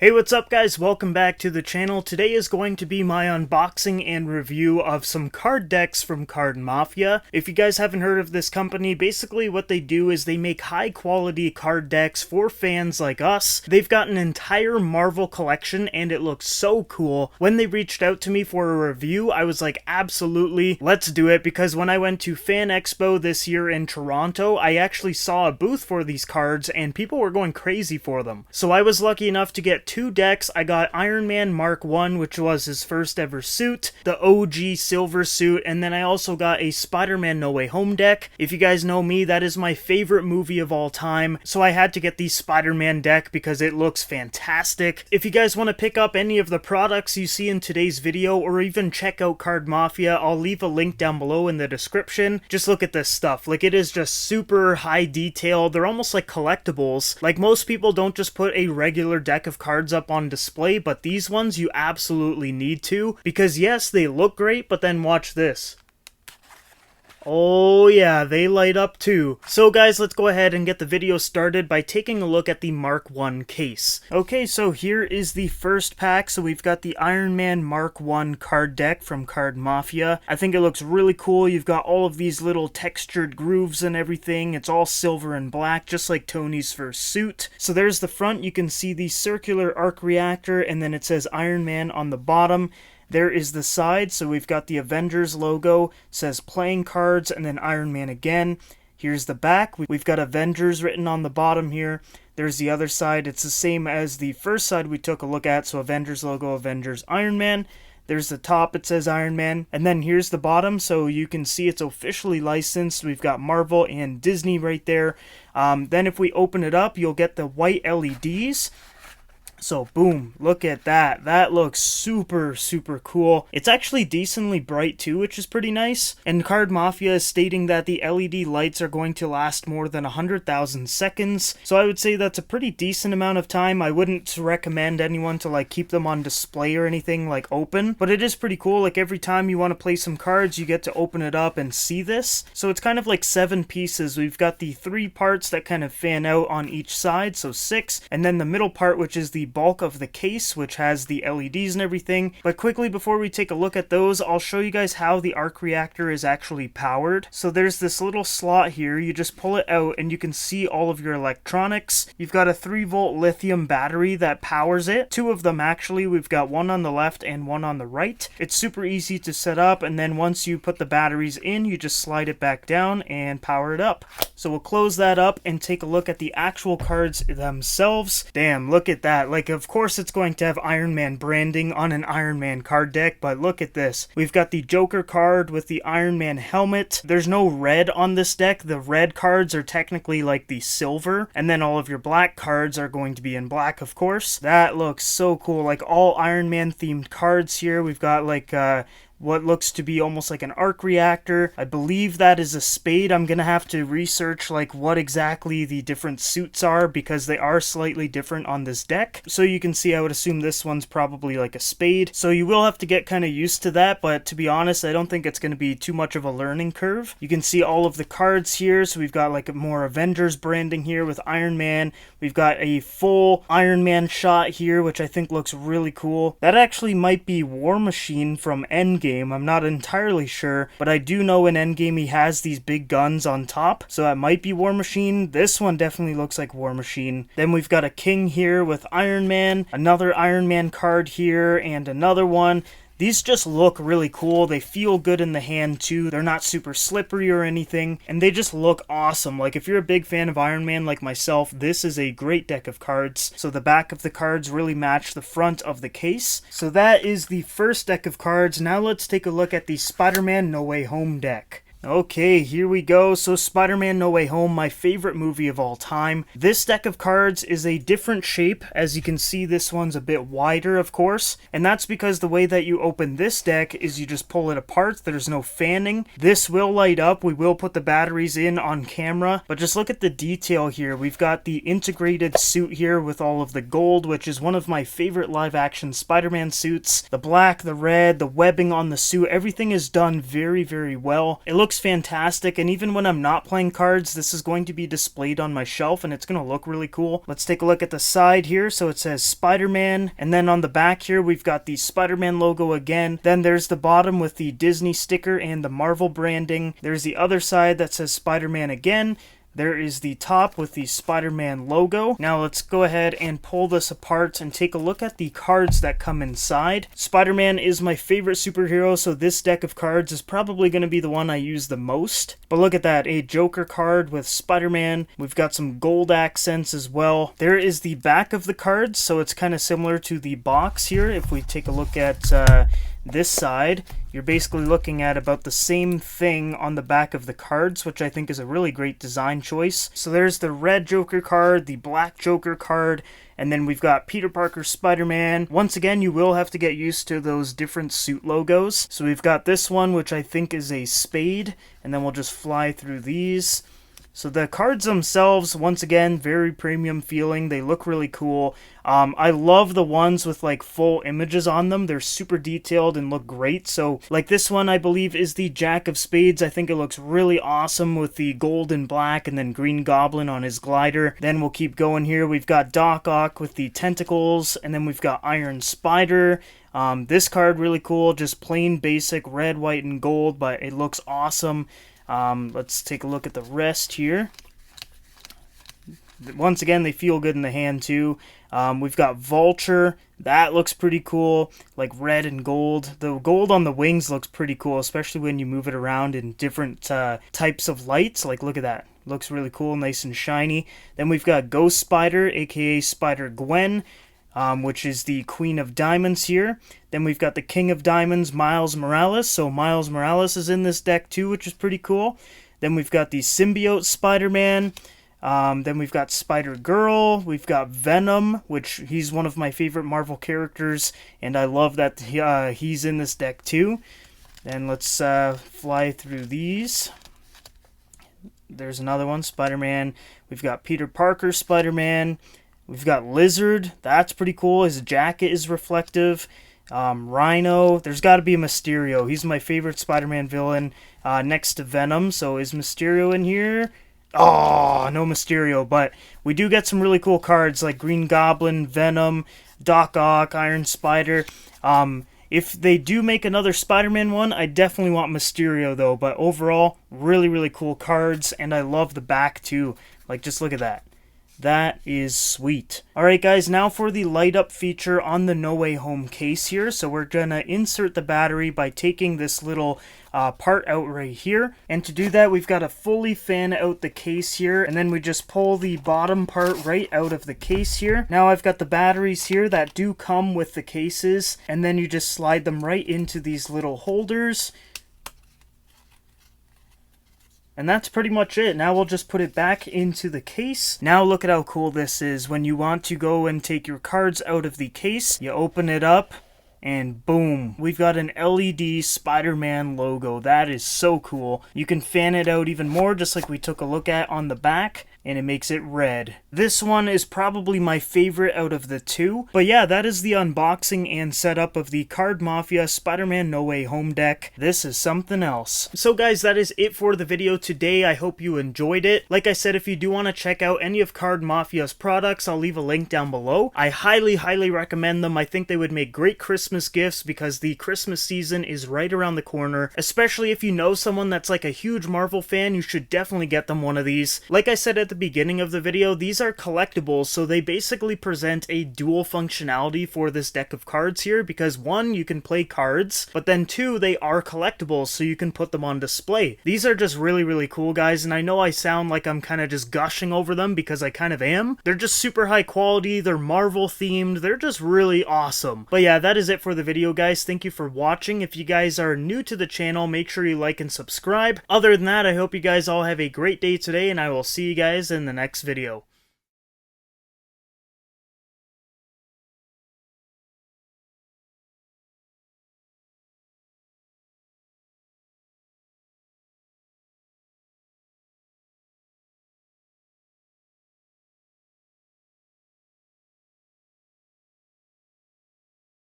Hey, what's up guys? Welcome back to the channel. Today is going to be my unboxing and review of some card decks from Card Mafia. If you guys haven't heard of this company, basically what they do is they make high quality card decks for fans like us. They've got an entire Marvel collection and it looks so cool. When they reached out to me for a review, I was like, absolutely, let's do it, because when I went to Fan Expo this year in Toronto, I actually saw a booth for these cards and people were going crazy for them. So I was lucky enough to get two decks. I got Iron Man Mark 1, which was his first ever suit, the OG silver suit, and then I also got a Spider-Man No Way Home deck. If you guys know me, that is my favorite movie of all time, so I had to get the Spider-Man deck because it looks fantastic. If you guys want to pick up any of the products you see in today's video, or even check out Card Mafia, I'll leave a link down below in the description. Just look at this stuff. Like, it is just super high detail. They're almost like collectibles. Like, most people don't just put a regular deck of cards up on display, but these ones you absolutely need to, because yes, they look great, but then watch this. Oh yeah, they light up too. So guys, let's go ahead and get the video started by taking a look at the Mark 1 case. Okay, so here is the first pack. So we've got the Iron Man Mark 1 card deck from Card Mafia. I think it looks really cool. You've got all of these little textured grooves and everything. It's all silver and black, just like Tony's first suit. So there's the front. You can see the circular arc reactor, and then it says Iron Man on the bottom. There is the side, so we've got the Avengers logo, says playing cards, and then Iron Man again. Here's the back, we've got Avengers written on the bottom here. There's the other side, it's the same as the first side we took a look at, so Avengers logo, Avengers, Iron Man. There's the top, it says Iron Man, and then here's the bottom, so you can see it's officially licensed. We've got Marvel and Disney right there. Then if we open it up, you'll get the white LEDs. So boom, look at that. That looks super cool. It's actually decently bright too, which is pretty nice. And Card Mafia is stating that the LED lights are going to last more than 100,000 seconds. So I would say that's a pretty decent amount of time. I wouldn't recommend anyone to like keep them on display or anything like open, but it is pretty cool. Like every time you want to play some cards, you get to open it up and see this. So it's kind of like 7 pieces. We've got the 3 parts that kind of fan out on each side, so 6, and then the middle part, which is the bulk of the case, which has the LEDs and everything. But quickly, before we take a look at those, I'll show you guys how the arc reactor is actually powered. So there's this little slot here. You just pull it out and you can see all of your electronics. You've got a 3-volt lithium battery that powers it. 2 of them actually. We've got one on the left and one on the right. It's super easy to set up, and then once you put the batteries in, you just slide it back down and power it up. So we'll close that up and take a look at the actual cards themselves. Damn, look at that. Like, of course it's going to have Iron Man branding on an Iron Man card deck, but look at this. We've got the Joker card with the Iron Man helmet. There's no red on this deck. The red cards are technically like the silver, and then all of your black cards are going to be in black, of course. That looks so cool. Like all Iron Man themed cards here. We've got like what looks to be almost like an arc reactor. I believe that is a spade. I'm gonna have to research like what exactly the different suits are, because they are slightly different on this deck. So you can see, I would assume this one's probably like a spade. So you will have to get kind of used to that, but to be honest, I don't think it's gonna be too much of a learning curve. You can see all of the cards here. So we've got like more Avengers branding here with Iron Man. We've got a full Iron Man shot here, which I think looks really cool. That actually might be War Machine from Endgame. I'm not entirely sure, but I do know in Endgame he has these big guns on top, so that might be War Machine. This one definitely looks like War Machine. Then we've got a king here with Iron Man, another Iron Man card here, and another one. These just look really cool. They feel good in the hand too. They're not super slippery or anything, and they just look awesome. Like if you're a big fan of Iron Man like myself, this is a great deck of cards. So the back of the cards really match the front of the case. So that is the first deck of cards. Now let's take a look at the Spider-Man No Way Home deck. Okay, here we go. So Spider-Man No Way Home, my favorite movie of all time. This deck of cards is a different shape. As you can see, this one's a bit wider, of course. And that's because the way that you open this deck is you just pull it apart. There's no fanning. This will light up. We will put the batteries in on camera. But just look at the detail here. We've got the integrated suit here with all of the gold, which is one of my favorite live-action Spider-Man suits. The black, the red, the webbing on the suit, everything is done very well. It looks looks fantastic, and even when I'm not playing cards, this is going to be displayed on my shelf, and it's going to look really cool. Let's take a look at the side here. So it says Spider-Man, and then on the back here, we've got the Spider-Man logo again. Then there's the bottom with the Disney sticker and the Marvel branding. There's the other side that says Spider-Man again. There is the top with the Spider-Man logo. Now let's go ahead and pull this apart and take a look at the cards that come inside. Spider-Man is my favorite superhero, so this deck of cards is probably going to be the one I use the most. But look at that, a Joker card with Spider-Man. We've got some gold accents as well. There is the back of the cards, so it's kind of similar to the box here. If we take a look at this side, you're basically looking at about the same thing on the back of the cards, which I think is a really great design choice. So there's the red Joker card, the black Joker card, and then we've got Peter Parker Spider-Man. Once again, you will have to get used to those different suit logos. So we've got this one, which I think is a spade, and then we'll just fly through these. So the cards themselves, once again, very premium feeling. They look really cool. I love the ones with like full images on them. They're super detailed and look great. So like this one, I believe, is the Jack of Spades. I think it looks really awesome with the gold and black and then Green Goblin on his glider. Then we'll keep going here. We've got Doc Ock with the tentacles, and then we've got Iron Spider. This card really cool, just plain basic red, white, and gold, but it looks awesome. Let's take a look at the rest here. Once again, they feel good in the hand too. We've got Vulture. That looks pretty cool, like red and gold. The gold on the wings looks pretty cool, especially when you move it around in different types of lights. Like, look at that. Looks really cool, nice and shiny. Then we've got Ghost Spider, aka Spider-Gwen, which is the Queen of Diamonds here. Then we've got the King of Diamonds, Miles Morales. So Miles Morales is in this deck too, which is pretty cool. Then we've got the Symbiote Spider-Man. Then we've got Spider-Girl. We've got Venom, which he's one of my favorite Marvel characters, and I love that he's in this deck too. Then let's fly through these. There's another one, Spider-Man. We've got Peter Parker Spider-Man. We've got Lizard. That's pretty cool. His jacket is reflective. Rhino. There's got to be a Mysterio. He's my favorite Spider-Man villain next to Venom. So is Mysterio in here? Oh, no Mysterio. But we do get some really cool cards like Green Goblin, Venom, Doc Ock, Iron Spider. If they do make another Spider-Man one, I definitely want Mysterio though. But overall, really, really cool cards. And I love the back too. Like, just look at that. That is sweet. Alright guys, now for the light up feature on the No Way Home case here. So we're gonna insert the battery by taking this little part out right here. And to do that, we've got to fully fan out the case here. And then we just pull the bottom part right out of the case here. Now I've got the batteries here that do come with the cases. And then you just slide them right into these little holders. And that's pretty much it. Now we'll just put it back into the case. Now look at how cool this is. When you want to go and take your cards out of the case, you open it up, and boom, we've got an LED Spider-Man logo. That is so cool. You can fan it out even more, just like we took a look at on the back, and it makes it red. This one is probably my favorite out of the two. But yeah, that is the unboxing and setup of the Card Mafia Spider-Man No Way Home deck. This is something else. So guys, that is it for the video today. I hope you enjoyed it. Like I said, if you do want to check out any of Card Mafia's products, I'll leave a link down below. I highly, highly recommend them. I think they would make great Christmas gifts because the Christmas season is right around the corner. Especially if you know someone that's like a huge Marvel fan, you should definitely get them one of these. Like I said at the beginning of the video, these are collectibles, so they basically present a dual functionality for this deck of cards here, because one, you can play cards, but then two, they are collectibles, so you can put them on display. These are just really, really cool, guys, and I know I sound like I'm kind of just gushing over them, because I kind of am. They're just super high quality, they're Marvel themed, they're just really awesome. But yeah, that is it for the video, guys. Thank you for watching. If you guys are new to the channel, make sure you like and subscribe. Other than that, I hope you guys all have a great day today, and I will see you guys in the next video.